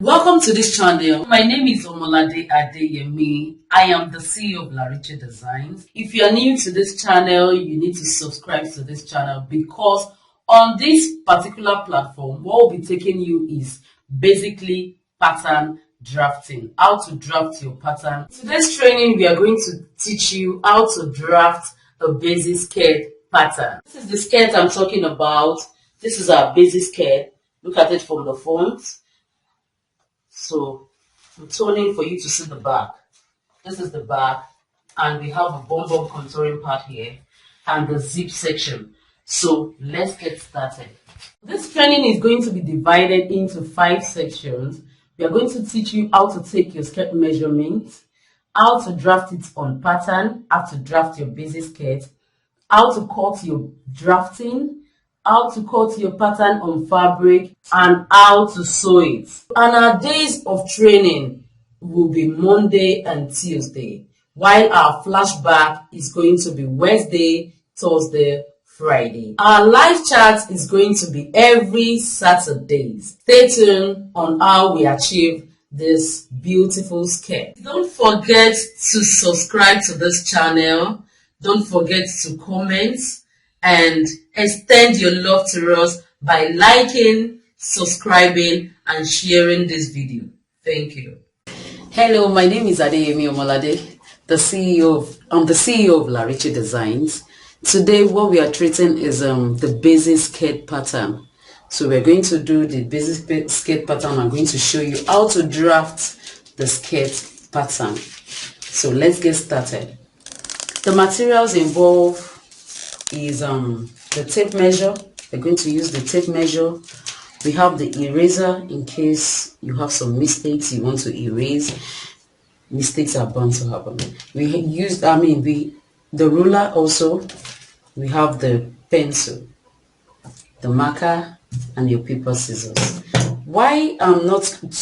Welcome to this channel. My name is Omolade Adeyemi. I am the CEO of Lariche Designs. If you are new to this channel, you need to subscribe to this channel because on this particular platform, what will be taking you is basically pattern drafting. How to draft your pattern. In today's training, we are going to teach you how to draft a basic skirt pattern. This is the skirt I'm talking about. This is our basic skirt. Look at it from the front. So I'm turning for you to see the back. This is the back, and we have a bum contouring part here and the zip section. So let's get started. This training is going to be divided into 5 sections. We are going to teach you how to take your skirt measurements, how to draft it on pattern, how to draft your basic skirt, how to cut your drafting, how to cut your pattern on fabric, and how to sew it. And our days of training will be Monday and Tuesday, while our flashback is going to be Wednesday, Thursday, Friday. Our live chat is going to be every Saturday. Stay tuned on how we achieve this beautiful skirt. Don't forget to subscribe to this channel. Don't forget to comment and extend your love to us by liking, subscribing, and sharing this video. Thank you. Hello, my name is Adeyemi Omolade, I'm the CEO of Lariche Designs. Today, what we are treating is the basic skirt pattern. So we're going to do the basic skirt pattern. I'm going to show you how to draft the skirt pattern. So let's get started. The materials involved is the tape measure. We're going to use the tape measure. We have the eraser in case you have some mistakes you want to erase. Mistakes are bound to happen. The ruler also. We have the pencil, the marker, and your paper scissors.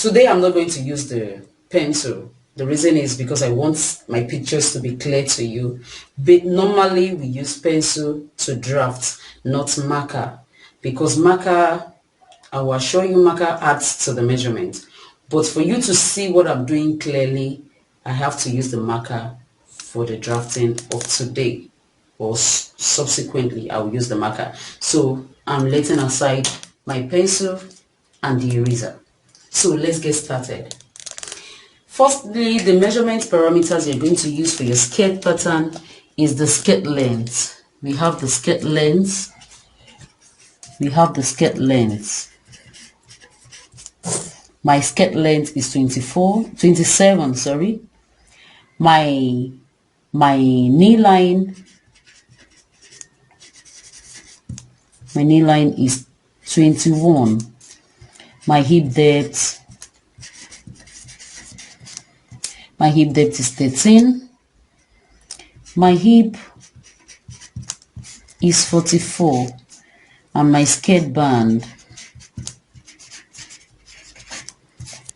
Today I'm not going to use the pencil. The reason is because I want my pictures to be clear to you. But normally we use pencil to draft, not marker. Because marker, I will show you, marker adds to the measurement. But for you to see what I'm doing clearly, I have to use the marker for the drafting of today. Or subsequently, I will use the marker. So I'm letting aside my pencil and the eraser. So let's get started. Firstly, the measurement parameters you're going to use for your skirt pattern is the skirt length. We have the skirt length. My skirt length is 27, sorry. My knee line is 21. My hip depth is 13. My hip is 44. And my skirt band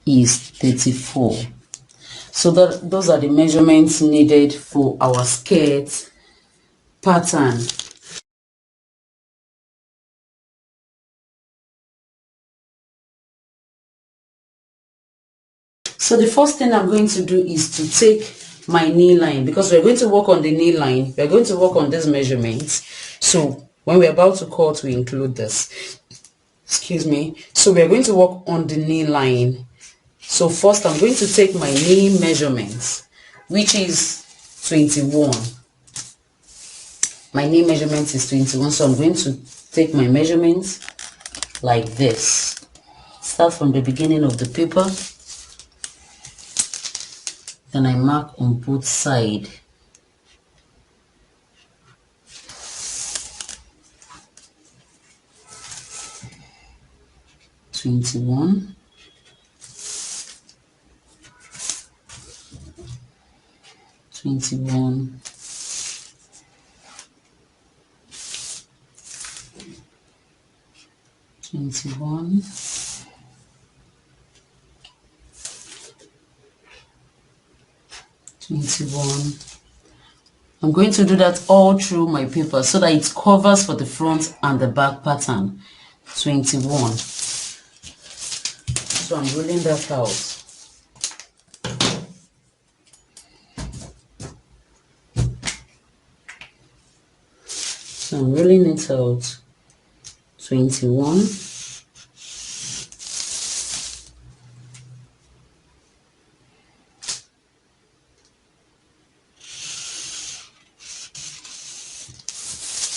is 34. So those are the measurements needed for our skirt pattern. So the first thing I'm going to do is to take my knee line, because we're going to work on the knee line. We're going to work on these measurements. So when we're about to cut, we include this. Excuse me. So we're going to work on the knee line. So first I'm going to take my knee measurements, which is 21. My knee measurement is 21. So I'm going to take my measurements like this. Start from the beginning of the paper. Then I mark on both sides. Twenty-one. 21. 21. 21. I'm going to do that all through my paper so that it covers for the front and the back pattern. 21. so I'm rolling that out. So I'm rolling it out. 21.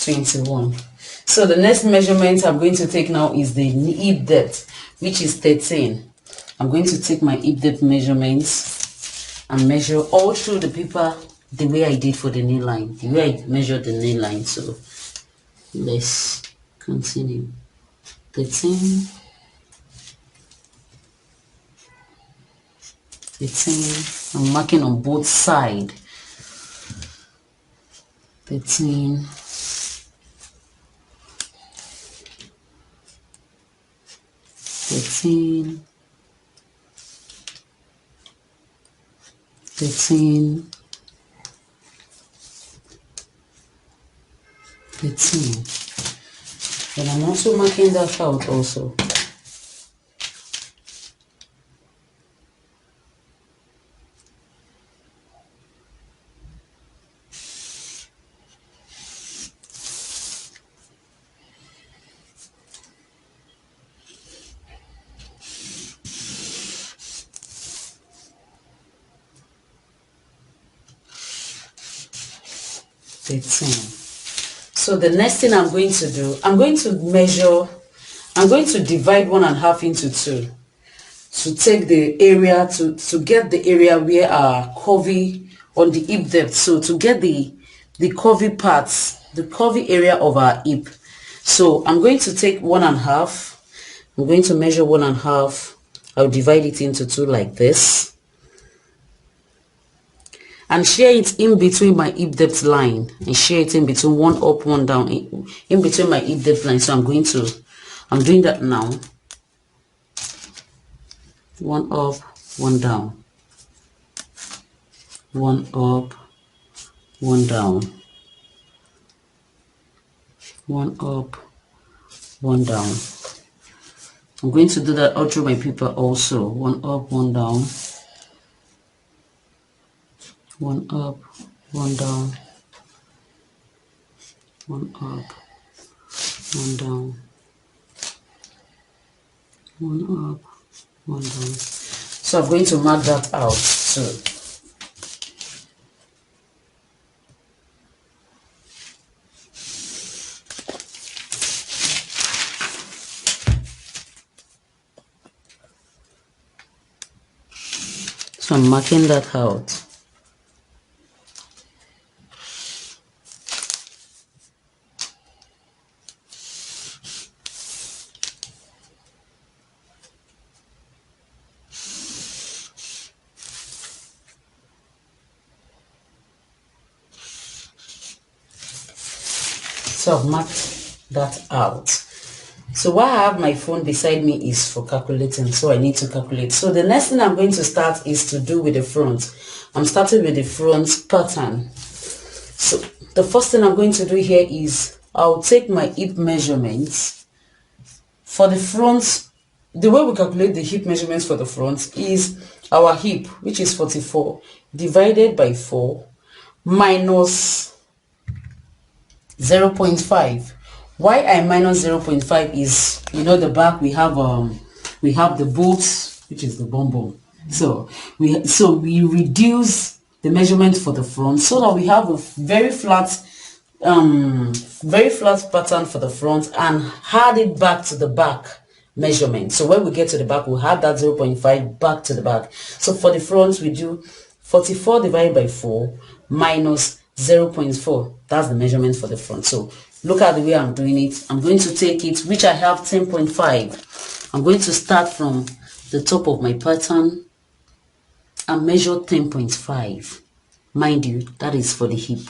21. So the next measurement I'm going to take now is the hip depth, which is 13. I'm going to take my hip depth measurements and measure all through the paper the way I did for the knee line, the way I measured the knee line. So let's continue. 13, 13. I'm marking on both sides. 13. 13, 13, 13. And I'm also marking that out also. So the next thing I'm going to do, I'm going to divide 1.5 into 2 to take the area, to get the area where our curvy on the hip depth. So to get the curvy parts, the curvy area of our hip. So I'm going to take 1.5. I'm going to measure 1.5. I'll divide it into 2 like this. And share it in between my hip depth line, and share it in between, one up, one down, in between my hip depth line. So I'm doing that now. 1 up, 1 down, 1 up, 1 down, 1 up, 1 down. I'm going to do that all through my paper also. 1 up, 1 down, 1 up, 1 down, 1 up, 1 down, 1 up, 1 down. So I'm going to mark that out too. So I'm marking that out. So I've marked that out. So why I have my phone beside me is for calculating, so I need to calculate. So the next thing I'm going to start is to do with the front. I'm starting with the front pattern. So the first thing I'm going to do here is I'll take my hip measurements for the front. The way we calculate the hip measurements for the front is our hip, which is 44, divided by 4 minus 0.5. Why I minus 0.5 is, the back we have the boots, which is the bum bum. So we reduce the measurement for the front so that we have a very flat pattern for the front, and add it back to the back measurement. So when we get to the back, we'll add that 0.5 back to the back. So for the front, we do 44 divided by 4 minus 0.4. That's the measurement for the front. So look at the way I'm doing it. I'm going to take it, which I have 10.5. I'm going to start from the top of my pattern and measure 10.5. Mind you, that is for the hip.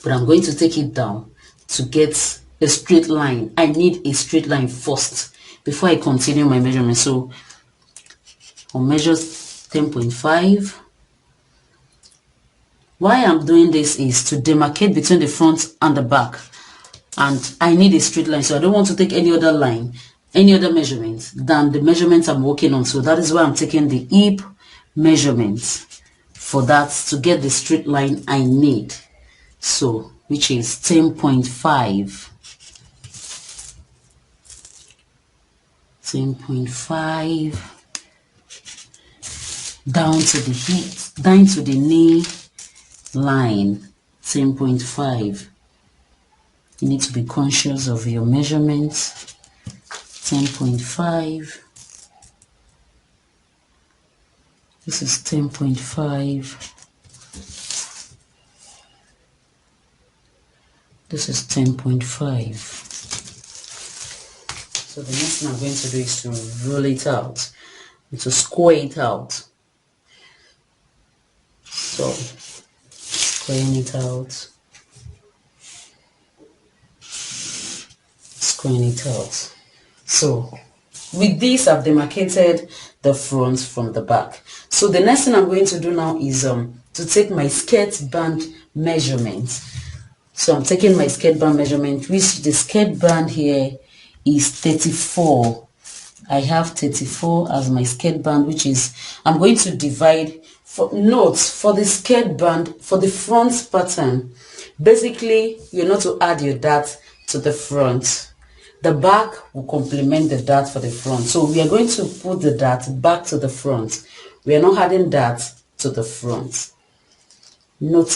But I'm going to take it down to get a straight line. I need a straight line first before I continue my measurement. So I'll measure 10.5. Why I'm doing this is to demarcate between the front and the back, and I need a straight line, so I don't want to take any other line. any other measurements than the measurements I'm working on. So that is why I'm taking the hip measurements for that to get the straight line I need. So which is 10.5. 10.5 down to the hip, down to the knee line. 10.5. You need to be conscious of your measurements. 10.5. This is 10.5. This is 10.5. So the next thing I'm going to do is to roll it out, and to square it out. So squaring it out, squaring it out. So with this, I've demarcated the front from the back. So the next thing I'm going to do now is to take my skirt band measurement. So I'm taking my skirt band measurement, which the skirt band here is 34. I have 34 as my skirt band, which is, I'm going to divide, for notes for the skirt band, for the front pattern. Basically, you're not to add your dart to the front. The back will complement the dart for the front. So we are going to put the dart back to the front. We are not adding dart to the front. Note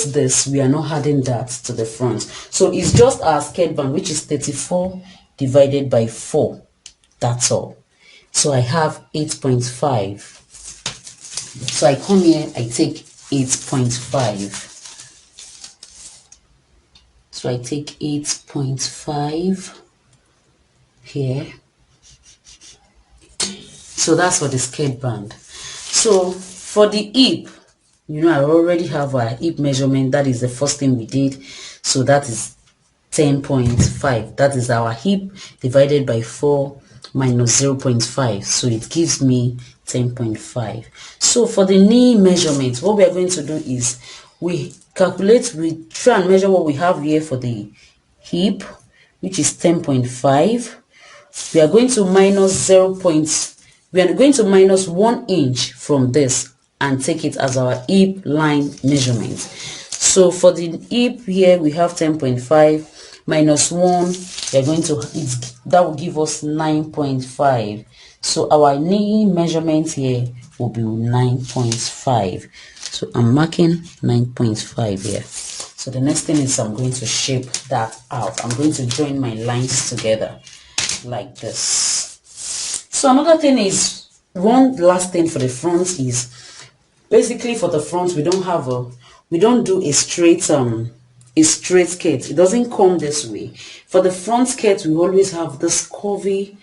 this, we are not adding that to the front. So it's just our skirt band, which is 34 divided by 4. That's all. So I have 8.5. So I come here, I take 8.5. So I take 8.5 here. So that's for the skirt band. So for the hip, you know, I already have our hip measurement. That is the first thing we did. So that is 10.5. That is our hip divided by 4 minus 0.5. So it gives me 10.5. So for the knee measurement, what we are going to do is we calculate, we try and measure what we have here for the hip, which is 10.5. We are going to minus we are going to minus 1 inch from this and take it as our hip line measurement. So for the hip here, we have 10.5 minus 1. We are going to, that will give us 9.5. So our knee measurement here will be 9.5. So I'm marking 9.5 here. So the next thing is I'm going to shape that out. I'm going to join my lines together like this. So another thing is, one last thing for the front is, basically for the front, we don't do a straight skirt. It doesn't come this way. For the front skirt, we always have this curvy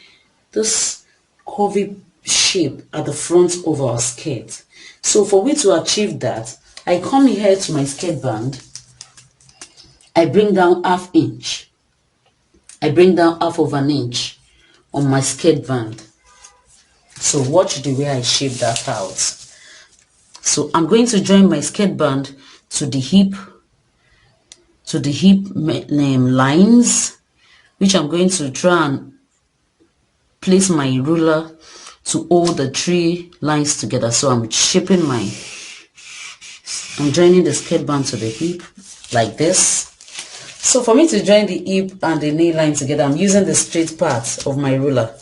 shape at the front of our skirt. So for me to achieve that, I come here to my skirt band, I bring down ½ inch. I bring down ½ of an inch on my skirt band. So watch the way I shape that out. So I'm going to join my skirt band to the hip lines, which I'm going to try and place my ruler to hold the 3 lines together. So I'm joining the skirt band to the hip like this. So for me to join the hip and the knee line together, I'm using the straight part of my ruler.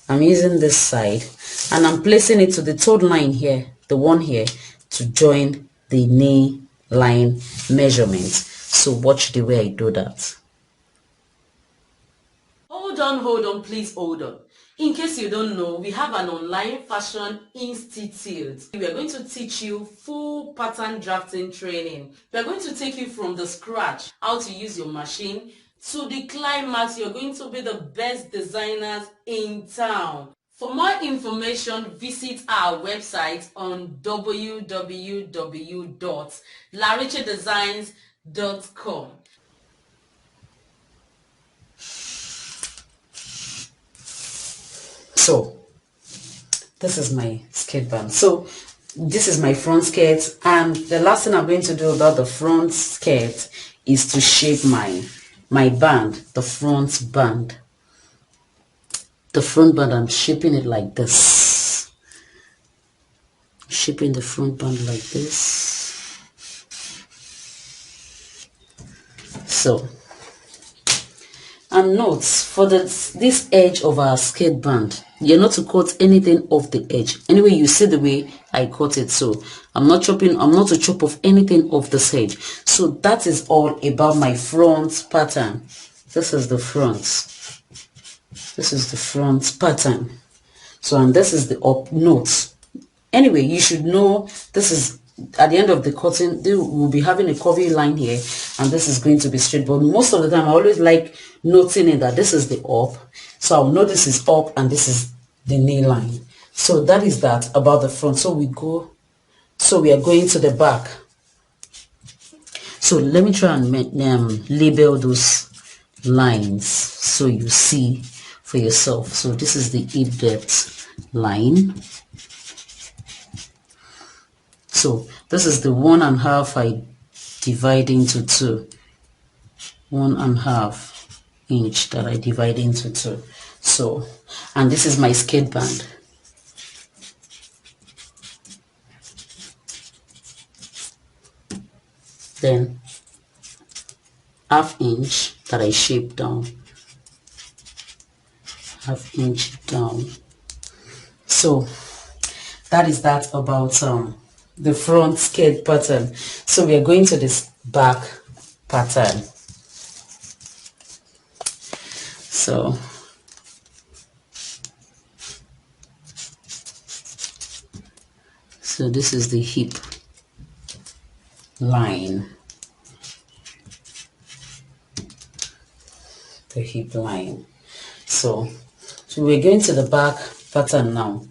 I'm using this side and I'm placing it to the 3rd line here, the one here, to join the knee line measurement. So watch the way I do that. Hold on, please hold on. In case you don't know, we have an online fashion institute. We are going to teach you full pattern drafting training. We are going to take you from the scratch, how to use your machine, to the climax. You're going to be the best designers in town. For more information, visit our website on www.larichedesigns.com. So this is my skirt band. So this is my front skirt, and the last thing I'm going to do about the front skirt is to shape my band, the front band. the front band, I'm shaping it like this. Shaping the front band like this. So, and note for this edge of our skirt band, you're not to cut anything off the edge. Anyway, you see the way I cut it, so I'm not to chop off anything off this edge. So that is all about my front pattern. This is the front. This is the front pattern. So, and this is the up note. Anyway, you should know this is at the end of the cutting, we'll be having a curvy line here, and this is going to be straight. But most of the time, I always like noting it that this is the up. So I'll know this is up and this is the knee line. So that is that about the front. So we are going to the back. So let me try and label those lines so you see for yourself. So this is the hip depth line. So this is the 1.5 I divide into 2. 1.5 inch that I divide into 2. So, and this is my skirt band. Then 1/2 inch that I shape down. 1/2 inch down. So that is that about the front skirt pattern. So we are going to this back pattern. So this is the hip line. The hip line. So we're going to the back pattern now.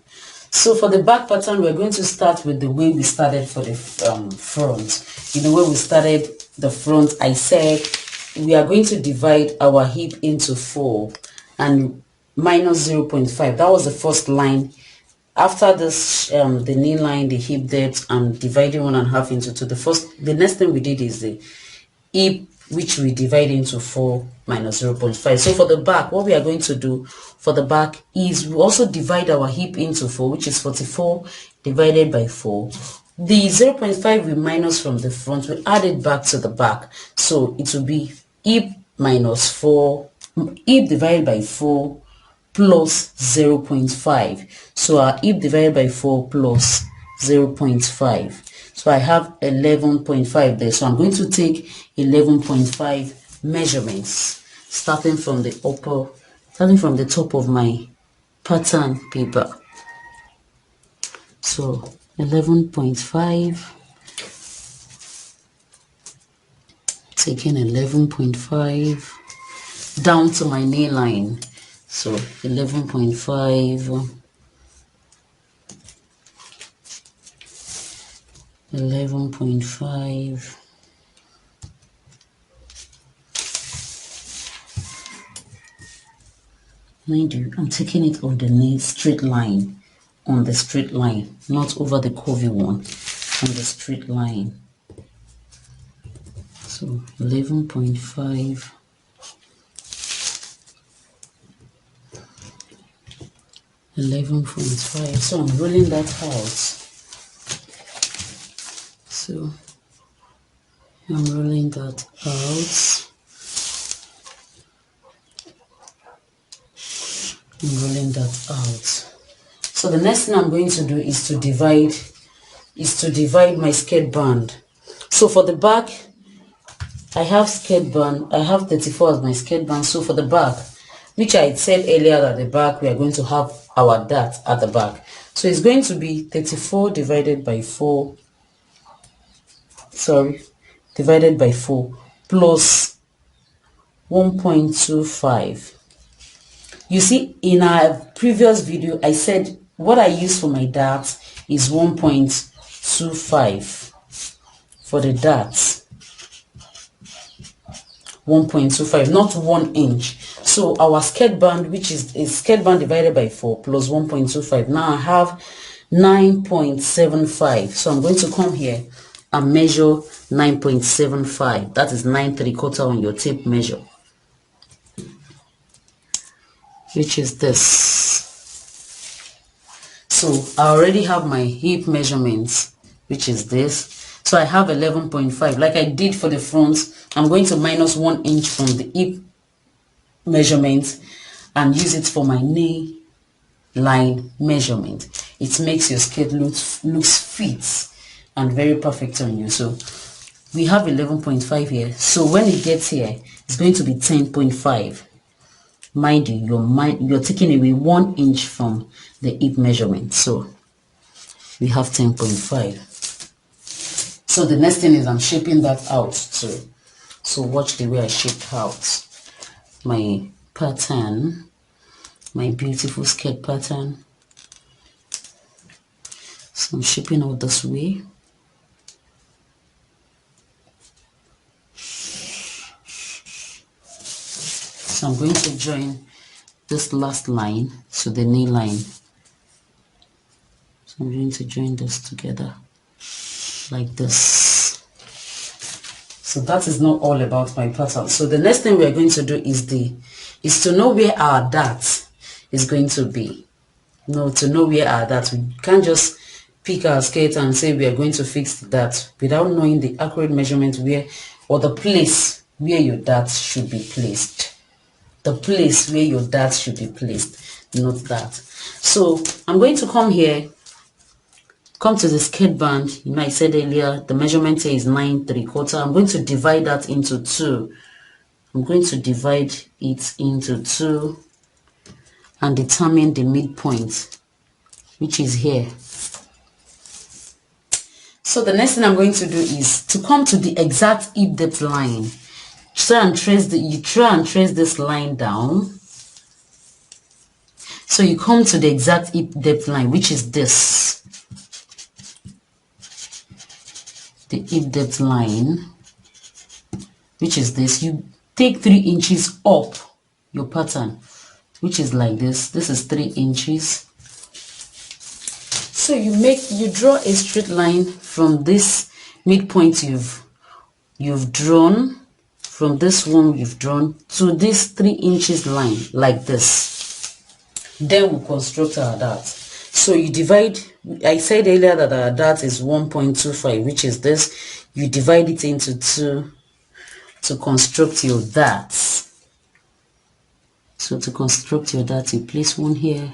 So for the back pattern, we're going to start with the way we started for the front. In the way we started the front, I said we are going to divide our hip into 4 and minus 0.5. That was the first line. After this, the knee line, the hip depth, and dividing 1.5 into 2. The next thing we did is the hip, which we divide into 4 minus 0.5. So for the back, what we are going to do for the back is we also divide our hip into 4, which is 44 divided by 4. The 0.5 we minus from the front, we add it back to the back. So it will be hip minus 4, hip divided by 4 plus 0.5. So our hip divided by 4 plus 0.5. So I have 11.5 there. So I'm going to take 11.5 measurements, starting from the top of my pattern paper. So 11.5, taking 11.5 down to my knee line. So 11.5, 11.5, mind you, I'm taking it off the knee straight line, on the straight line, not over the curvy one, on the straight line. So 11.5, 11.5. So I'm rolling that out. So I'm rolling that out. I'm rolling that out. So the next thing I'm going to do is to divide my skirt band. So for the back, I have skirt band. I have 34 as my skirt band. So for the back, which I said earlier at the back, we are going to have our dart at the back. So it's going to be 34 divided by 4. Divided by 4 plus 1.25. You see, in our previous video, I said what I use for my darts is 1.25 for the darts. 1.25, not 1 inch. So our skirt band, which is a skirt band divided by 4 plus 1.25. Now I have 9.75. So I'm going to come here and measure 9.75. That is 9 3/4 on your tape measure. which is this. So I already have my hip measurements, which is this. So I have 11.5. Like I did for the front, I'm going to minus 1 inch from the hip measurement and use it for my knee line measurement. It makes your skirt looks fit and very perfect on you. So we have 11.5 here. So when it gets here, it's going to be 10.5. Mind you, you're taking away 1 inch from the hip measurement. So we have 10.5. So the next thing is I'm shaping that out too. So watch the way I shaped out my pattern, my beautiful skirt pattern. So I'm shaping out this way. So I'm going to join this last line to the knee line. So I'm going to join this together like this. So that is not all about my pattern. So the next thing we are going to do is to know where our dart is going to be. To know where our dart. We can't just pick our skirt and say we are going to fix that without knowing the accurate measurement where, or the place where your dart should be placed. The place where your dart should be placed. Note that. So I'm going to come here. Come to the skirt band. You know, I said earlier the measurement here is 9 3/4. I'm going to divide that into 2. I'm going to divide it into 2 and determine the midpoint, which is here. So the next thing I'm going to do is to come to the exact hip depth line. You try and trace this line down. So you come to the exact hip depth line, which is this. The hip depth line, which is this. You take 3 inches up your pattern, which is like this. This is 3 inches. So you draw a straight line from this midpoint you've drawn, from this one you've drawn to this 3 inches line like this. Then we'll construct our dart. So you divide. I said earlier that our dart is 1.25, which is this. You divide it into 2 to construct your darts. So to construct your dart, you place one here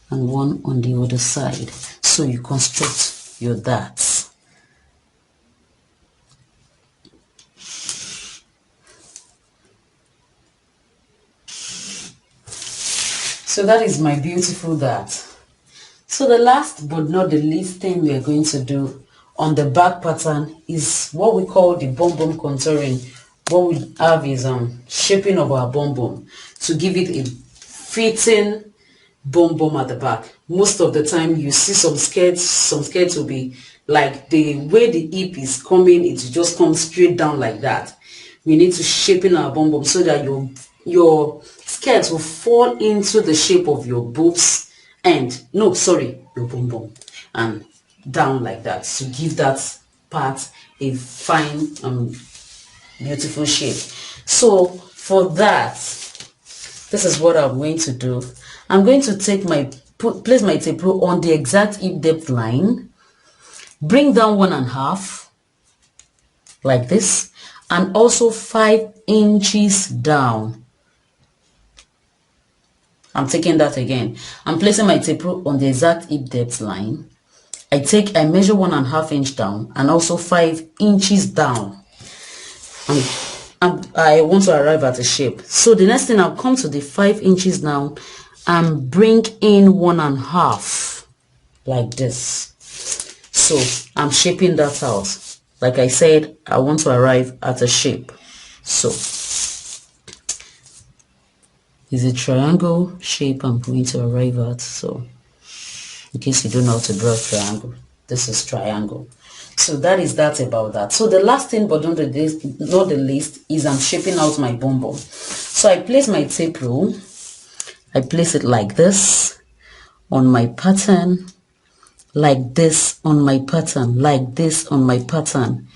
and one on the other side. So you construct your darts. So that is my beautiful dart. So the last but not the least thing we are going to do on the back pattern is what we call the bum contouring. What we have is shaping of our bum to give it a fitting bum at the back. Most of the time you see some skirts will be like the way the hip is coming, it just comes straight down like that. We need to shape our bum so that your skirts will fall into the shape of your boobs and your bum and down like that to give that part a fine beautiful shape. So for that, this is what I'm going to do. I'm going to place my tape rule on the exact hip depth line, bring down 1.5 like this, and also 5 inches down. I'm taking that again. I'm placing my tape rule on the exact hip depth line. I measure 1.5 inch down and also 5 inches down. I want to arrive at a shape. So the next thing, I'll come to the 5 inches down and bring in 1.5 like this. So I'm shaping that out. Like I said, I want to arrive at a shape. So it's a triangle shape I'm going to arrive at. So in case you don't know how to draw a triangle, this is triangle. So that is that about that. So the last thing but not the least is I'm shaping out my bum. So I place my tape rule, I place it like this on my pattern, like this on my pattern, like this on my pattern.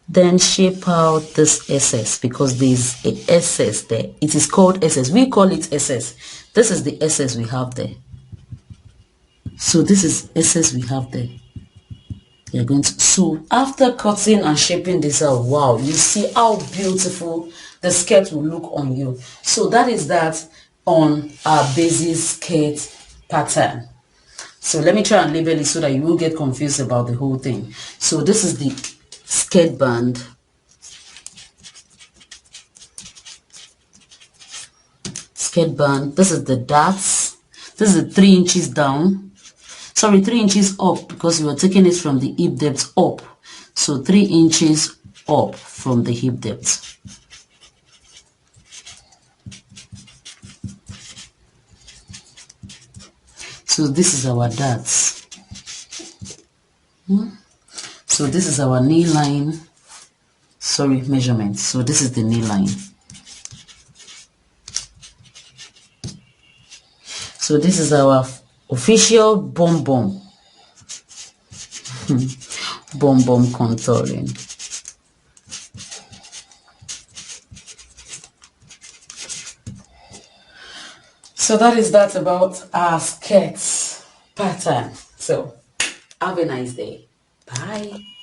Then shape out this SS because there's a SS there. It is called SS. We call it SS This is the excess we have there. So this is excess we have there. You're going to, so after cutting and shaping this out, wow, you see how beautiful the skirt will look on you. So that is that on our basic skirt pattern. So let me try and label it so that you won't get confused about the whole thing. So this is the skirt band. Skirt band. This is the darts. This is 3 inches down. Sorry, 3 inches up, because we were taking it from the hip depth up. So 3 inches up from the hip depth. So this is our darts. So this is our knee line. Sorry, measurement. So this is the knee line. So this is our official bum bum. Bum bum contouring. So that is that about our skirts pattern. So have a nice day. Bye.